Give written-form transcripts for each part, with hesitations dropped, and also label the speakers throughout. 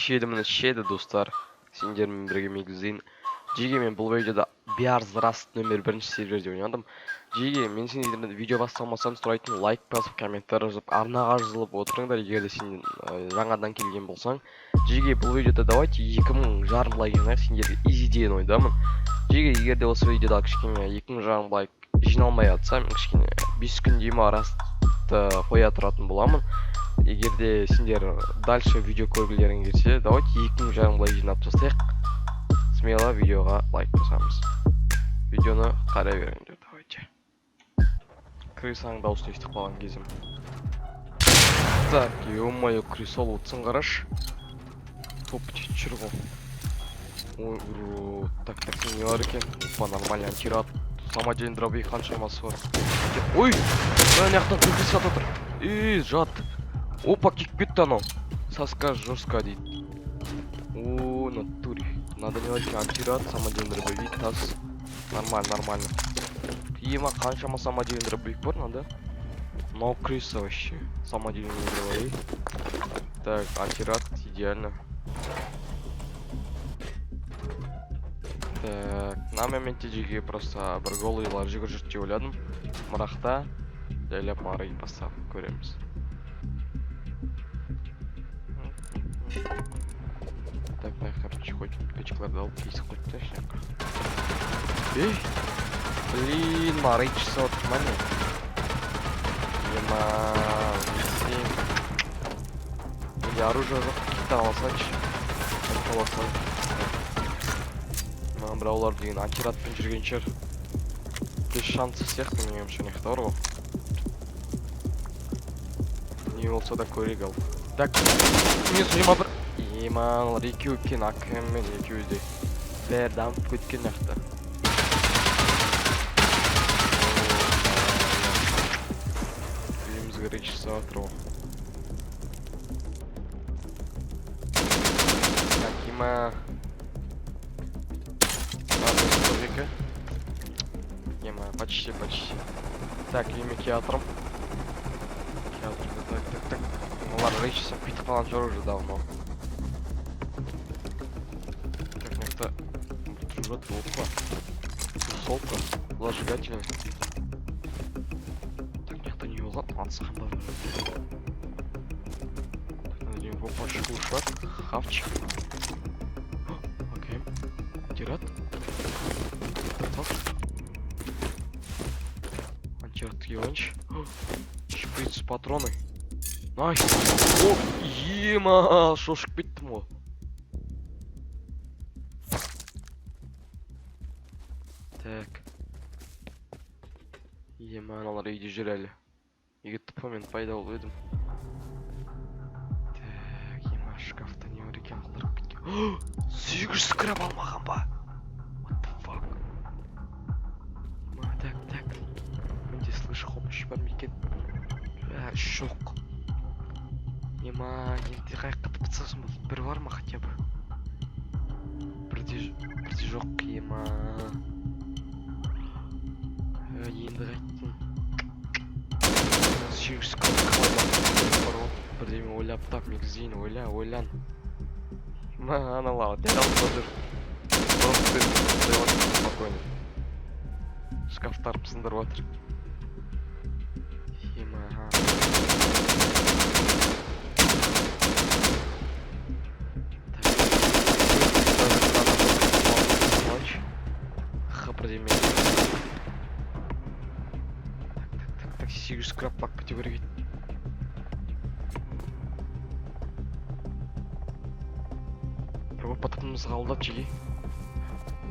Speaker 1: Шеді достар. Сендермен бірге мегізейін. Жеге мен бұл видеода Bears Rust нөмір 1 серверде ойнадым. Жеге мен сендерден видео бастамасам сұрайтын лайк басып, комментар жазып, арнаға жазылып отырыңдар, егер де сен жаңадан келген болсаң. Жеге бұл видеода давайте 2000 жарым лайк жинайық, сендерге изи деген ойдамын. Жеге егер де осы видеода кішкене 2000 жарым лайк жиналмай жатса, мен кішкене 5 күн дейін Rust'ты қоя тұратын боламын. Егер де сендер дальше видео көргілерің келсе, давайте 2000 жарым лайк жинап тастайық. Смело видеоға лайк басамыз. Видеоны қарай беріңдер, давайте. Крысаның дауысын естіп қалған кезім. Так, ё-моё, крыса отсын қараш. Топ жүр ғой. Ой, так, сен не бар екен? Опа, нормально, антират. Самодельный дробовик қаншамасы бар. Ой, мына жақтан крыса жатыр. Жат. Опа, киіп кетті анау. Соска жестко дейді. О, натуре. Надо делать антирад, самодельный дробовик, таз. Нормально. Ема, қаншама самодельный дробовик бар, надо? Но крыса вообще. Самодельный дробовик. Так, антирад, идеально. Так, на моменте жеге просто бір голыйлар жүгіріп деп ойладым. Мырақта жайлап марай бастап көреміз. Так, короче, хоть печкларды алып кейсіп қойды шляпка. Блин, марай часа отыр мәне. Ема, өйтсем. Менде оружие жоқ, киттен аласаншы. Маған біраулар деген антиратпен жүрген шығар. Без шансы сияқты менің өмші нехті бар ғой. Не болса да көрек ал. Так, мен сұйма бір... Еманалар, екеу кен акымен екеуде. Бәрі дамып көткен нақты. Үйімізге рейші сағатыр ол. Так, ема... Ема, почти. Так, еме театрым. Так. Олар рейші сап бүйтіп қалған жор уже давно. Так, нехта... Жұрат, опа. Солка, зажигательный. Так, нехта не болған, ансыған ба. Так, опа, шуышат, хавчик. Окей. Антират. Антират еланч. Шприц с патроной. Найс. О, ема, шошып кеттім ғой. Так. Ема, аналар үйде жүр әлі. Еге тұпа мен пайда болып едім. Так, ема, шкафта не бар екен қылдырып кеткен. 800 грамм алмаған ба? What the fuck? Ема, так. Менде слыш помощь бар ма екен? Жоқ. Ема, енді қайыққа тіпітсасың бұл? Бір бар ма хотя бы? Бірде жоқ, ема. Енді қайттың. 800 қалай бірдеме ойлап тап, мегізейін, ойлан. Ема, аналау, дәл алып жүр. Просто спокойно. Шкафтар пысындырып отыр. Ема, бірдеме. Так, 800 крап бак кете көреген. Бір потопымыз қалдап жеге.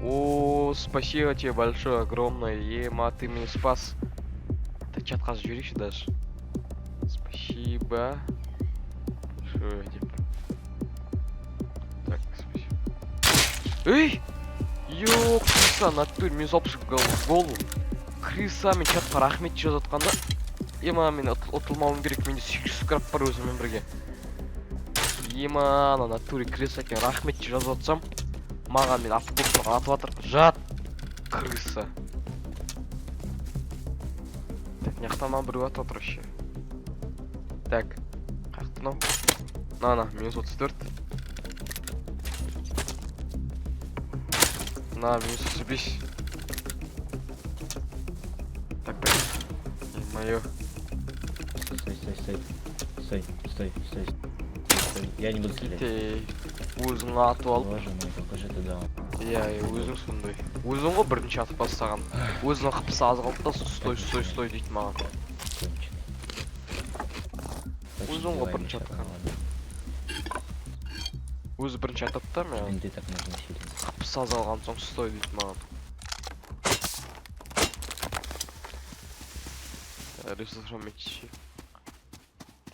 Speaker 1: О, спасибо тебе большое, огромное. Ема, ты меня спас. Так, чатқа жіберейікші даже. Спасибо. Большое, деп. Так, спасибо. Йоу, крыса, натур, мен сопшып голову. Крыса, мен чатқа рахмет жазатқанда. Ема, мен ұтылмауым керек, менде 800 крап бар өзімен бірге. Ема, натуре крыса екен, рахмет жазатсам. Маған мен автобустан атып атыр. Жат, крыса. Так, неқтаман бір атып атыр вообще. Так, қақты нау? На, минус 34. На, минус 35. Так. Ё-моё.
Speaker 2: Стой. Я не буду стрелять.
Speaker 1: Ты өзің атып алып.
Speaker 2: Боже мой, какой же ты даун.
Speaker 1: Иә, өзің сондай. Өзің ғой бірінші атып бастаған. Өзің қыпсы аз қалды да стой дейді маған. Өзің ғой бірінші атқан. Өзі бірінші атады да мен.
Speaker 2: Ты так нужно сильно.
Speaker 1: Қыпсы аз қалған соң стой дейді маған. Ресурсометчик.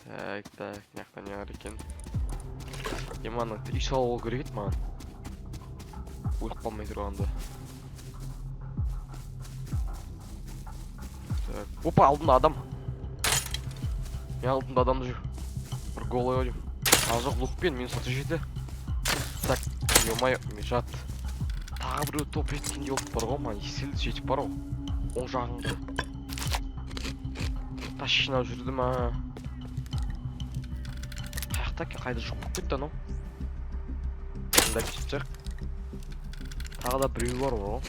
Speaker 1: Так, мынаяқта не бар екен? Еманы үй салу керек еді маған. Өліп қалмай тұрғанда. Так, опа, алдымда адам. Мен алдымда адам жүр. Бір голый ойым. Азық лукпен мен саты жеті. Так, ё-моё, мен жат. Тағы біреу топ жеткендей болып бар ғой, маған еселді жетіп бар ғой. Оң жағыңда. Тащина жүрді ма? Қаяқта екен, қайда жоқ болып кетті анау? Мында кетіп жақ. Тағы да біреу бар ғой.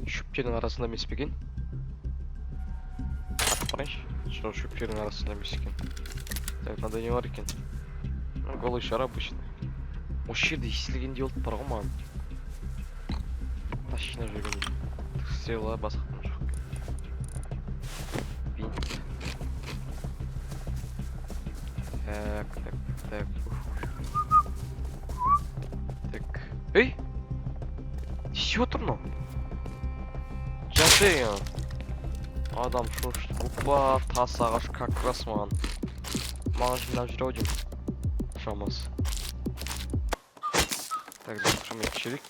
Speaker 1: Шөптердің арасында емес пе екен? Атып қарайыншы. Жоқ, шөптердің арасында емес екен. Так, мынада не бар екен? Голый шар обычный. Осы жерде естілгендей болып бар ғой маған. Тащина жүргендей. Стрела басқадан жоқ. Бинт. Так. Эй! Несет отыр мынау? Жатыр ең. Адам шошты. Опа, тас ағаш как раз маған. Маған жинап жүр ау деймін. Шамасы. Так, шамет чирик.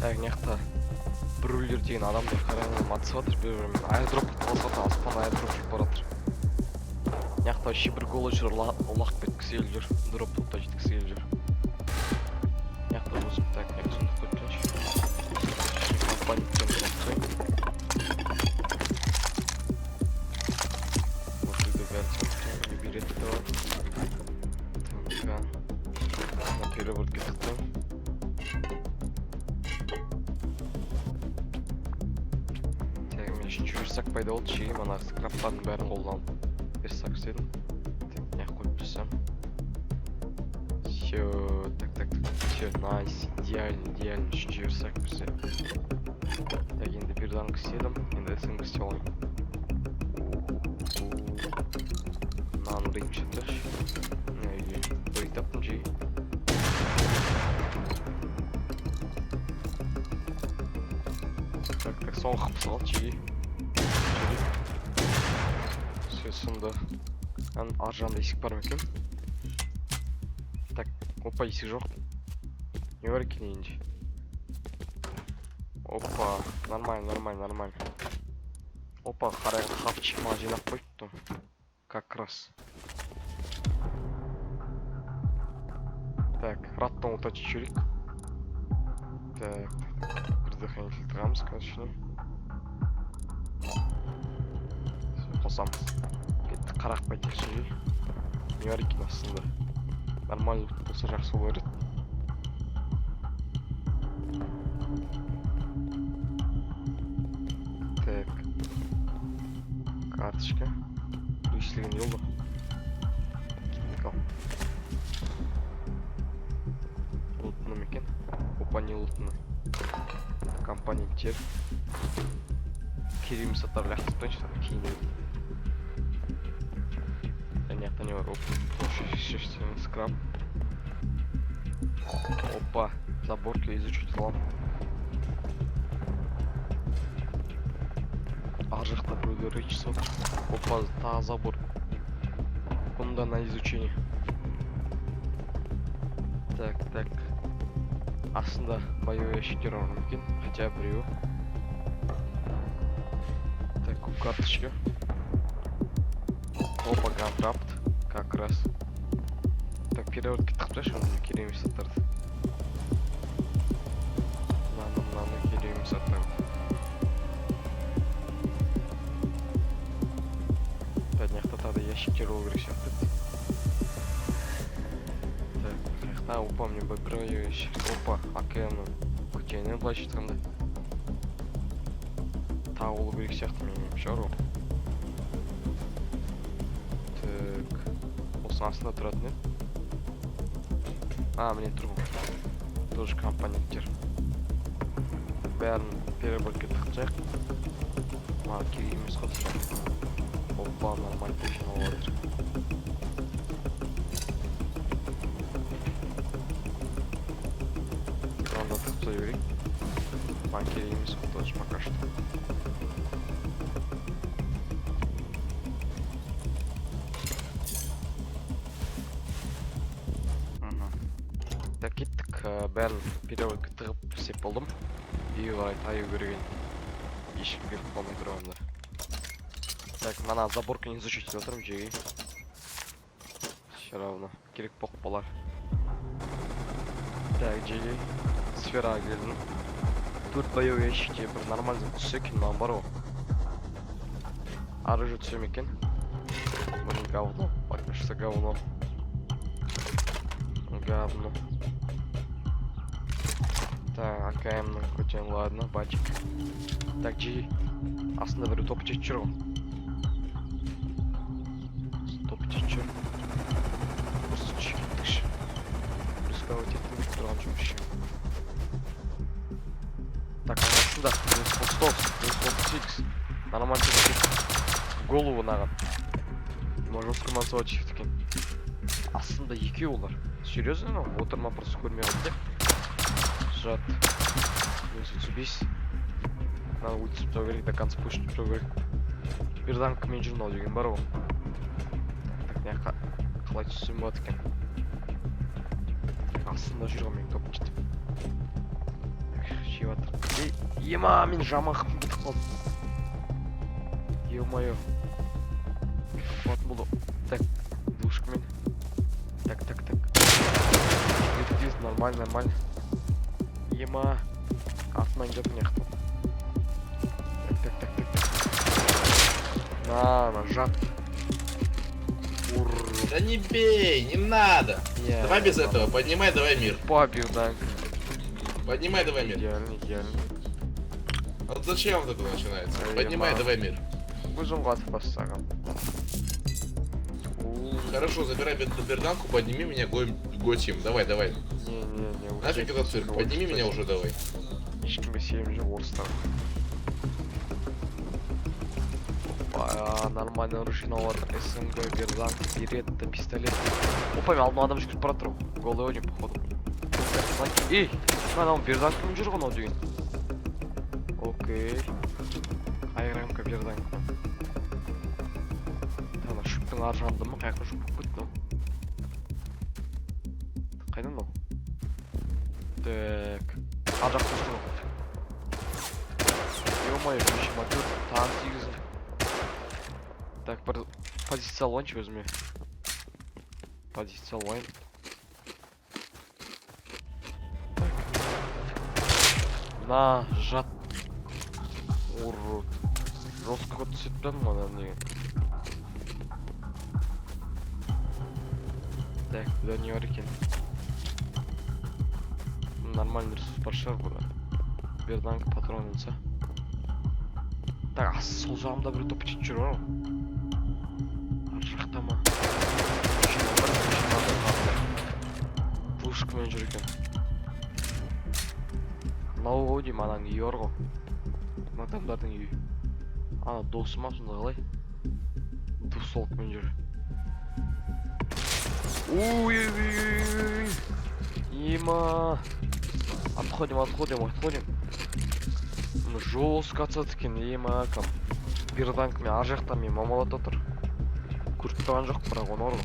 Speaker 1: Так, мынаяқта біреулер деген адамдар қараңғы атысып жатыр, бір-бірімен аирдроп қосып жатыр, аспан аирдроп жүріп бара жатыр. Мынаяқта вообще бір голый жүр, лақ кеткісі келіп жүр, дроп тоқта жеткісі келіп жүр. Мынаяқта өзім, так, мен сондық қойып тұрайыншы. Компаниядан қойып. Осы үйде бәрі соқтың, не береді де бар. Так, перевод кетті. Үшінші версак пайда болды, шеге мана скраптардың бәрін қолданып версак істедім. Неғып қойып тұрсам. Всё, так, всё, найс, идеально, үшінші версак бізде. Так, енді берданг істедім, енді СМГ істей алайын. Мынаны рейм шеттірші. Мына үйге бөйік таптым жеге. Так, соңғы қыпсы қалды жеге. Сында ар жағында есік бар ма екен? Так, опа, есік жоқ. Не бар екен енді? Опа, нормально. Опа, қарайға хавчик маған жинап қойыпты. Как раз. Так, раттан отачи жүрек. Так, предохранитель тұрамыз, конечно. Қосамыз. Қарақпай текші жел. Не бар екен астында. Нормально болса жақсы болар еді. Так. Карточка. Үйшілеген жол бар. Кеттік ал. Лутыны ма екен? Опа, не лутыны. Компоненттер. Керемет саттар лақтып тұрайыншы, кейіннен. Не var, шестен скраб. Опа, Заборки изучить салам. Ар жақта біреулер ичіп отыр. Опа, тағы забор. Бұны да на изучение. Так. Астында боевой ящиктер бар екен, хотя біреуі. Так, карточка. Опа, контрапт. Как раз. Так, переводки тақпашы, оны керемес саттарды. Мынаны керемес саттарды. Мынаяқта тағы да ящиктер болу керек сияқты. Так, мынаяқта опа, мне бы бір ящик. Опа, АКМ-нің көтені былайша айтқанда. Тағы болу керек сияқты менің шығар ол. Так, осының астында тұратын еді. Міне тұр бұл. Тоже компоненттер. Бәрін переборке тақчайық. Керек емес қой. Опа, нормально пешен олып отыр. Онда тықпай берейік. Керек емес қой, тоже пока что. Так, кеттік. Бәрін переводке тығып істеп болдым. Үйге қарай таю көрген. Ешкім келіп қалмай тұрғанда. Так, мана заборканы изучить етіп отырмын жеге. Все равно. Керек боқ болар. Так, жеге. Сфераға келдім. 4 боевой ящикте бір нормально түссе екен, маған бар ғой. Ары жүр түсем екен. Бұл говно. Пока что говно. Говно. Так, АКМ-нің көтен, ладно, бачик. Так, жеге. Астында бір топ жетіп жүр ғой. Топ жетіп жүр. Просто кеттікші. Рисковать еттім тұрған жұмысшы. Так, астында. 100, нормально жетіп. Голову наған. Жестко мансовать шифт екен. Астында екеу олар. Серьезно? Отырма просто көрмей қалды. Жат. Бес. Надо уйти туда говорить, до конца пушить туда говорить. Берданка мен жүрін ал деген бар ғой. Так, не қалай түсім болады екен. Астында жүрген мен топ кетіп. Жеп жатыр. Ема, мен жамағым кетіп қалдым. Ё-моё. Вот буду. Так, душкамен. Так. Здесь нормально. Ема. Артынан кетіп не қылып. Так. На, жат.
Speaker 3: Да не бей, не надо. Давай без этого, поднимай, давай мир.
Speaker 1: Побил, да.
Speaker 3: Поднимай, давай мир.
Speaker 1: Идеально.
Speaker 3: Вот зачем вот это начинается? Поднимай, давай мир.
Speaker 1: Будем гад поставим.
Speaker 3: Хорошо, забирай берданку, подними меня, готим. Давай.
Speaker 1: Не.
Speaker 3: Нафиг этот цирк, подними меня уже, давай.
Speaker 1: Ешкімге сенім жоқ орыстар. Опа, нормально оружие алып жатыр. СМГ, берданка, беретта, пистолет. Опа, мен алдыма адам жүгіріп бара жатыр. Голый ойнайын, походу. Ей, анау берданкамен жүр ғой анау деген. Окей. Қайраңқа берданка. Ана шүптің ар жағында ма? Қайқы шүп болып кетті мынау. Қайдан мынау? Так. Ар жақта жүр ғой. Ё-моё, көшім атыр. Тағын тигізді. Так, бір позиция алайыншы өзіме. Позиция алайын. На, жат. Урод. Жестко түсіп тұрдым адан деген. Так, бұда не бар екен? Нормальный ресурс бар шығар бұда. Берданка патрон алса. Так, сол жағымда бір топ жетіп жүр ғой. Ар жақта ма? Пушкамен жүр екен. Мынау ғой деймін, ананың үйі бар ғой. Адамдардың үйі. Ана досы ма сонда қалай? Дусолкмен жүр. Ой. Ема. Отходим. Жестко отсады екен, кам. Bir танк мен ар жақтан мен мамалап отыр. Көріп тұрған жоқ, бірақ оны ұрды.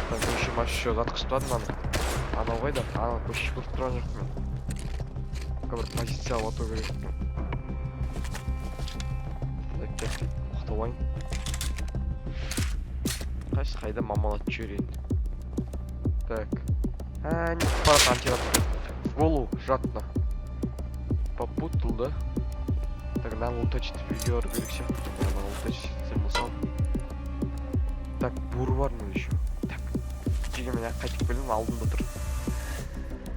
Speaker 1: Так, еще машина жатқыштады мынаны. Анау қайда? Анау көшіп көріп тұрған жоқ мен. Бір позиция алып отыру керек. Так, тоқталайын. Қайда мамалатып жіберейін. Так. Не парад антиратор. В голову, жатно. Попутал, да? Так, надо уточить видео, рюкзак. Надо уточить замысал. Так, бур бар ма еще? Так, жеге мен қайтып келдім, алдымда тұр.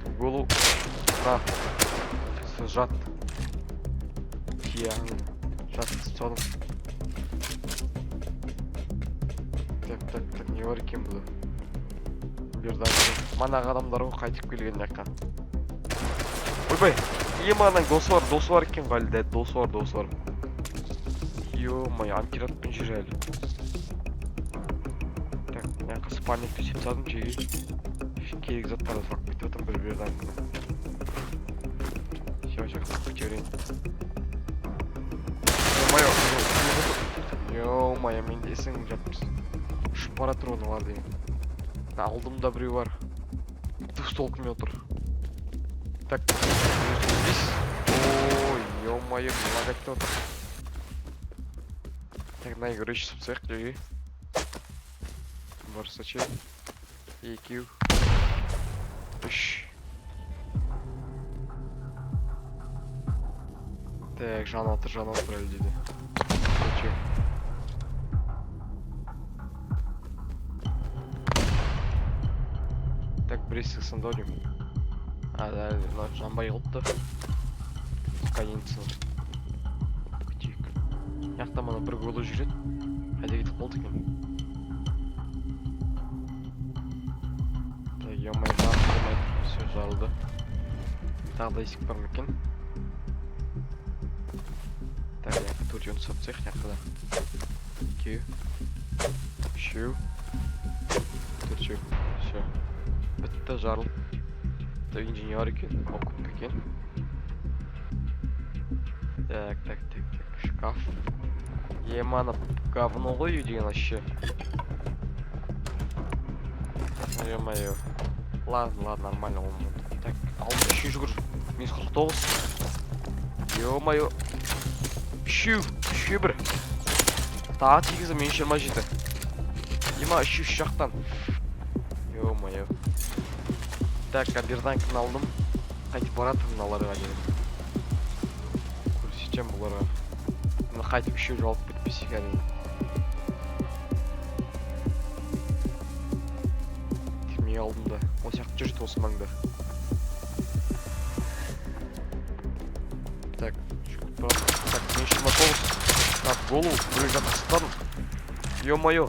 Speaker 1: В голову. На. Жат. Тияң. Жат, соның. Так, не бар екен бұл? Берді манағы адамдар ғой қайтып келген жаққа. Ойбай, еманың досы бар екен ғой әлі, досы бар. Ё-май, антиратпен жүр әлі. Так, жаққа спальник төсеп тастадым, жеге. Керек заттарды сұрап кетіп отырмын бір-бірден. Все, жаққа кете берейін. Ё-май, менде есің жатпыз. Ұшып бара тұр оны бар деген. Алдымда біреу бар. Түс толқымен отыр. Так, здесь. Ой, ё-моё, лагать отыр. Так, на игры сейчас в цех, жеге. Барсаче. Екеу. Үш. Так, жан отыр әлі дейді. Короче. Так, біресі сында ойлайым. Да, жанбай қалыпты. Кайынсын. Күтейік. Яқта мана бір голы жүреді. Қайда кетіп болды екен. Так, ё-май, все жарылды. Тағы да есік бар ма екен? Так, яқта төртеуін сатсақ, яқта да. Екеу. Үшеу. Төртеу. Все. Бітті, жарылып. Это инженер екен, окуп екен. Так, шкаф. Еманы говно ғой деген вообще. Ё-моё. Ладно, нормально. Так, алдым үші жүгір. Минус 49. Ё-моё. Үші бір. Тағы 8, мен 27. Ема үші жақтан. Ё-моё. Так, берданкін алдым. Қайтып баратырмын аларға деген. Көрсетем бұларға. Мына қайтып үшеу жалып кетпесек әдейін. Термей алдымда. Ол сияқты жүрді осы маңда. Так, жүгіп баратыр. Так, мен 29. Так, голову біреу жатқыстадым. Ё-моё.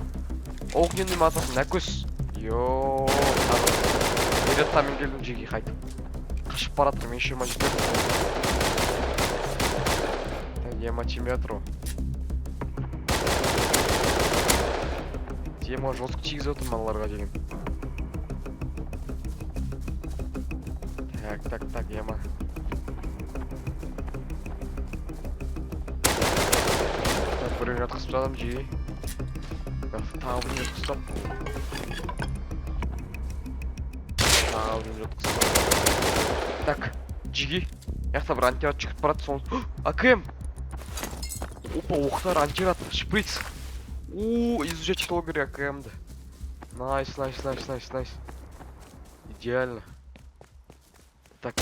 Speaker 1: Огненный матасын әкөз. Береттамен келдім жеге қайтып. Қашып баратыр, мен 27. Ема температура. Тема жостық тигіз өтім маларға деген. Так, ема. Так, біреу жатқысып жадым жеге. Тағы бір жатқыстап. Так, жеге. Яқта бір антират жүгіп барады соны. АКМ! Опа, оқтар антират, шприц. Изучать логер АКМ'ді. Найс. Идеально. Так,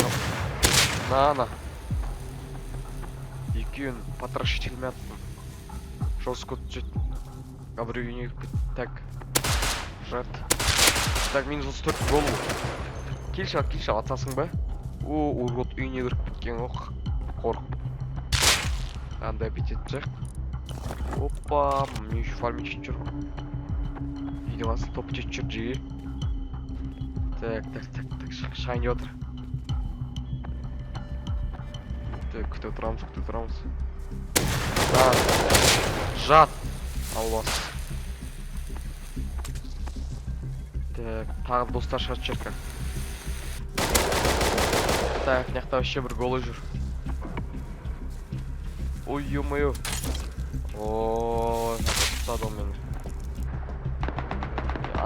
Speaker 1: на. Екеуін потрошитель аттым. Жестко түзет. Габрю юник. Так. Жат. Так, минус 34 голову. Келші атсасың ба? Ургот үйіне кіріп кеткен оқ. Қорқып. Андай аппетит жақ. Опа, мен еще фармить жүр. Видеосы топ жүр жеге. Так, шайын жатыр. Так, күте тұрамыз. Да, жат. Албас. Так, тағы достар шарт жерка. Так, мынакта вообще бір голы жүр. Ой, ё-моё. Ой, ұстады ол мені.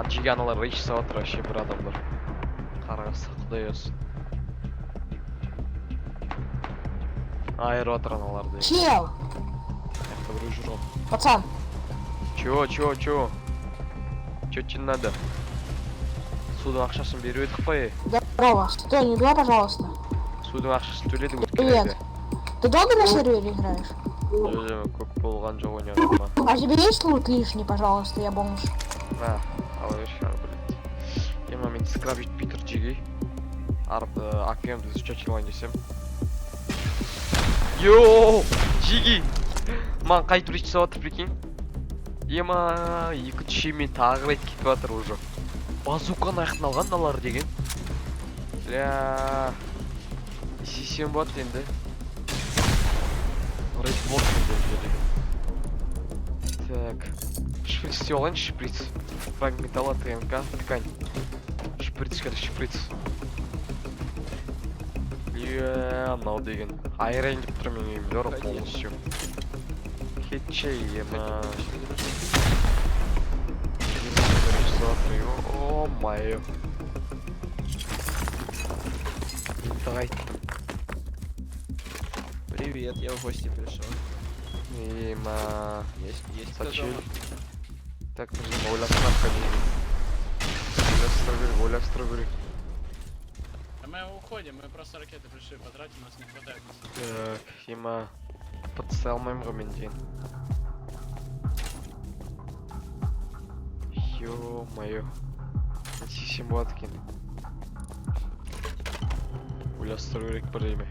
Speaker 1: Жеге аналар рейч саватыр вообще бір адамдар. Қарағысы, құдай өсін. Айырып атыр аналарды.
Speaker 4: Чел,
Speaker 1: Мынакта біреу жүр ғой.
Speaker 4: пацан,
Speaker 1: Чего? Чего тебе надо? Судың ақшасын беріп едік қой.
Speaker 4: здорово. Стой, не убивай, пожалуйста.
Speaker 1: Судың ақшасын төледік өткен
Speaker 4: Привет.
Speaker 1: айда.
Speaker 4: Ты долго на сервере играешь?
Speaker 1: Көп болған жоқ ойнадым ба.
Speaker 4: А тебе есть лут лишний, пожалуйста, я бомж.
Speaker 1: Ала берші білет. Ема мен скраб жетпей тұр жеге. АКМді изучать елайын десем. Йооо! Жеге! Маған қай турист саватыр прикинь? Ема, екі түшемен тағы рейд кетіп атыр уже. Базуканы аяқтан алған алар деген. Ля. Сесем болады енді. Рейд болды деген. Так. Шприц істей алайын, шприц. Фрагментала ТМК, ткань. Шприц керек, шприц. Ля, мынау деген. Айырайын деп тұр мен үйімде ұрып полностью. Кетчей, ема. О, майо. Давай.
Speaker 5: Привет, я в гости пришел.
Speaker 1: Ема.
Speaker 5: Есть кто
Speaker 1: Сочель.
Speaker 5: дома?
Speaker 1: Так, нужно ойластырам кәдімгі. Ойластыру керек.
Speaker 5: А мы уходим, мы просто ракеты пришли потратить, нас не хватает.
Speaker 1: Так, ема. Подстай алмаймын ғой мен дейін. Ё-моё. Сесем болады екен. Ойластыру керек бір деме.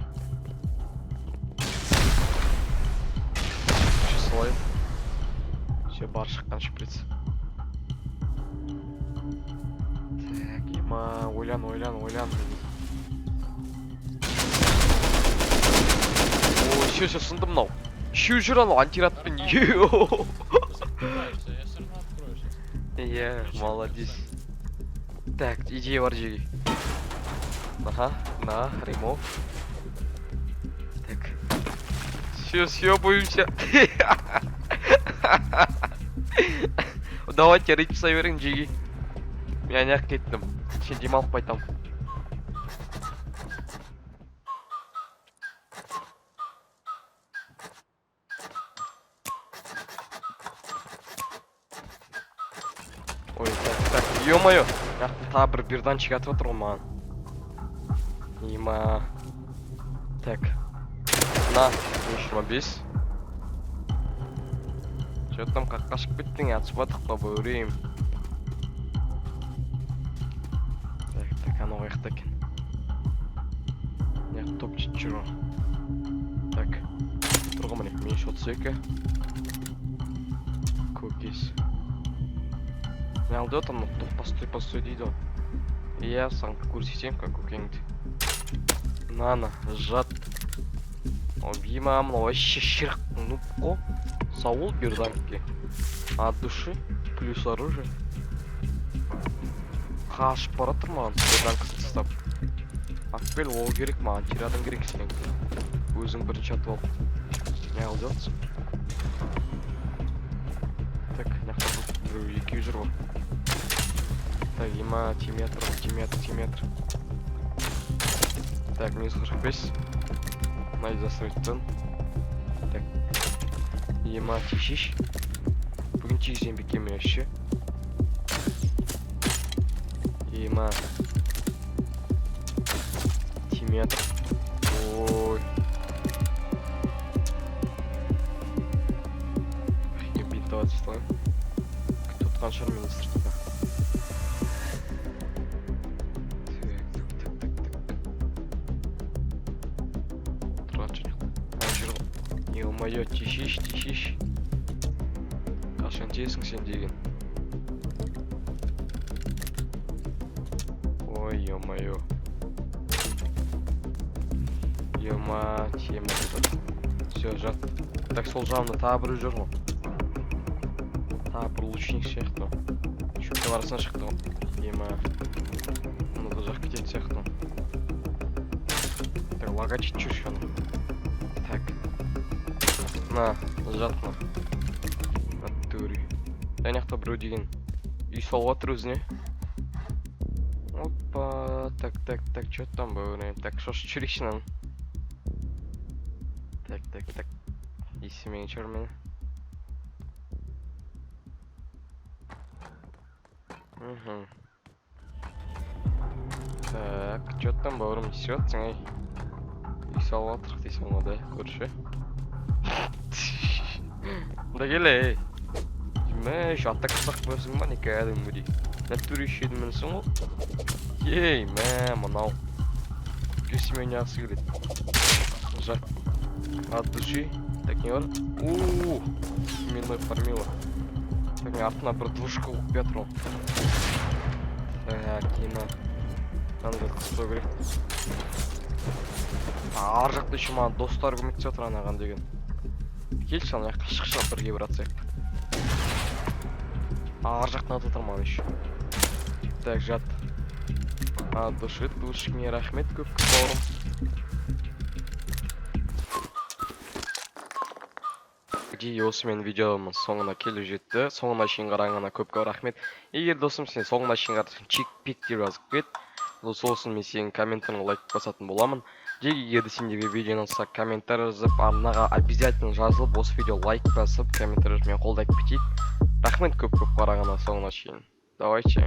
Speaker 1: Салайын. Все, бар шыққан шприц. Так, ема, ойлан. Ой, все, сынды мынау. Үшеу жүр анау антиратпен. Йооо.
Speaker 5: Открываешься, я все равно открою сейчас.
Speaker 1: Иә, молодец. Так, идея бар жеге. Ага, на, ремов. Так. Все, боюся. Давайте рейд жасай берейін жеге. Мен аяқ кеттім. Сен демалып қайтам. Ой, так, ё-моё. Та бір берданчик атып отыр ғой маған. Ема. Так. На, 25. Чё там қаққа шығып кеттің, атып атық па бөрейім. Так, анау қаяқта екен. Неғып топ жетіп жүр ғой. Так. Тұрғы міне, мен 32. Көкес. Не алды там, постой дейді ғой. Иә, саған көрсетем как көкеңді. На, жат. Ема, мынау вообще ширқ нуб қо. Саул берданке. От души, плюс оружие. Қашып баратыр маған, берданкасын тастап. Ақбел ол керек маған, тирадың керек сен. Өзің бірінші атып ал. Не алды жатсың? Так, нақта біреу екеу жүр ғой. Так, ема, тиметр. Так, минус 45. Найди засырыттың. Так. Ема, тишиш. Бүгін тигізен бекеме өші. Ема. Тиметр. Ой. Мен бинтовать істелайым. Тұтқан шар мені сыртта. Ё-моё, тишиш. Қашан тесің сен деген. Ой, ё-моё. Ема, тема бұда. Все, жат. Так, сол жағымда тағы біреу жүр ғой. Тағы бір лучник сияқты. Шөптің арасынан шықты ғой. Ема. Мұны да жақ кететін сияқты. Так, логотип чушь он. Так. На, жат на. Натуре. Аяқта біреу деген үй салып жатыр өзіне. Опа, так, чё там бөріне? Так, шош жүрейші. Так. Есімен жүр мені. Так, чё там бауырым естіп жатсың ай? Үй салып жатырық дейсің ғой да, көрші. Да келе, ей. Мә, атта қысақ бөлсің ба, не кәдімгідей. Натуре шеді мінсің ғой? Ей, мә, мынау. Кесімен яқсы келеді. Жат. От души. Так, не бар? Ууу, миной фармила. Так, мен артына бір двушка ұқып жатыр ол. Так, ена. Мынандай қыстау керек. Ар жақта еще маған достар көмектесіп жатыр анаған деген. Келші ана жаққа шықшы бірге баратсақ. Ар жақтан атып жатыр маған еще. Так, жат. От души, душкіне рахмет көп бауырым. Осымен видеомыз соңына келіп жетті. Соңына шейін қарағаныңа көп рахмет. Егер досым сен соңына шейін қарасаң чик-пик деп жазып кет. Сосын мен сенің комментарыңа лайк басатын боламын. Егер де сендерге видео ұнаса комментар жазып, арнаға обязательно жазылып, осы видео лайк басып, комментар жазып мен қолдап кетейік. Рахмет көп қарағаныңа соңына шейін. Давайте.